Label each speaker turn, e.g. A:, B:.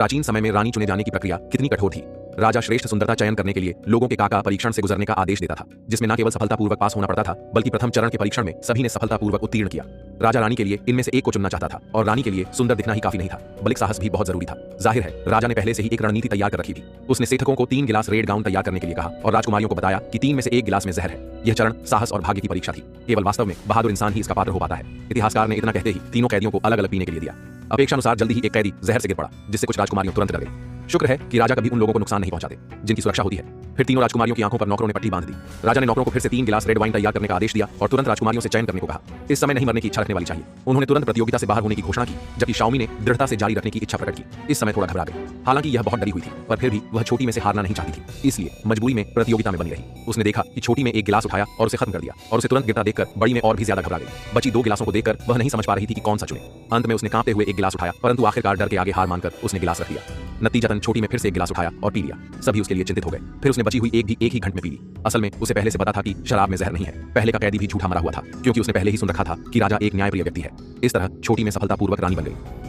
A: प्राचीन समय में रानी चुने जाने की प्रक्रिया कितनी कठोर थी। राजा श्रेष्ठ सुंदरता चयन करने के लिए लोगों के काका परीक्षण से गुजरने का आदेश देता था, जिसमें न केवल सफलतापूर्वक पास होना पड़ता था बल्कि प्रथम चरण के परीक्षण में सभी ने सफलतापूर्वक उत्तीर्ण किया। राजा रानी के लिए इनमें से एक को चुनना चाहता था और रानी के लिए सुंदर दिखना ही काफी नहीं था, बल्कि साहस भी बहुत जरूरी था। जाहिर है राजा ने पहले से ही एक रणनीति तैयार कर रखी थी। उसने सेठकों को 3 गिलास रेड गाउन तैयार करने के लिए कहा और राजकुमारियों को बताया कि 3 में से 1 गिलास में जहर है। यह चरण साहस और भाग्य की परीक्षा थी। केवल वास्तव में बहादुर इंसान ही इसका पात्र हो पाता है। इतिहासकार ने इतना कहते ही तीनों कैदियों को अलग अलग पीने के लिए दिया। अपेक्षानुसार जल्दी ही एक कैदी जहर से गिर पड़ा, जिससे कुछ राजकुमारियों तुरंत डर गई। शुक्र है कि राजा कभी उन लोगों को नुकसान नहीं पहुंचाते जिनकी सुरक्षा होती है। फिर तीनों राजकुमारियों की आंखों पर नौकरों ने पट्टी बांध दी। राजा ने नौकरों को फिर से 3 गिलास रेड वाइन तैयार करने का आदेश दिया और तुरंत राजकुमारियों से चयन करने को कहा। इस समय नहीं मरने की इच्छा रखने वाली चाहिए। उन्होंने तुरंत प्रतियोगिता से बाहर होने की घोषणा की, जबकि शाओमी ने दृढ़ता से जारी रखने की इच्छा प्रकट की। इस समय थोड़ा घबरा गई। हालांकि यह बहुत डरी हुई थी, पर फिर भी वह छोटी में से हारना नहीं चाहती थी, इसलिए मजबूरी में प्रतियोगिता में बनी रही। उसने देखा कि छोटी में एक गिलास उठाया और उसे खत्म कर दिया और उसे तुरंत गिरता देखकर बड़ी में और भी ज्यादा घबरा गई। बची 2 गिलासों को देखकर वह नहीं समझ पा रही थी कि कौन सा चुने। अंत में उसने कांपते हुए एक गिलास उठाया, परंतु आखिरकार डर के आगे हार मानकर उसने गिलास रख दिया। नतीजतन छोटी में फिर से एक गिलास उठाया और पी लिया। सभी उसके लिए चिंतित हो गए। फिर उसने बची हुई एक ही घंटे में पी ली। असल में उसे पहले से पता था कि शराब में जहर नहीं है। पहले का कैदी भी झूठा मरा हुआ था, क्योंकि उसने पहले ही सुन रखा था कि राजा एक न्यायप्रिय व्यक्ति है। इस तरह छोटी में सफलतापूर्वक रानी बन गई।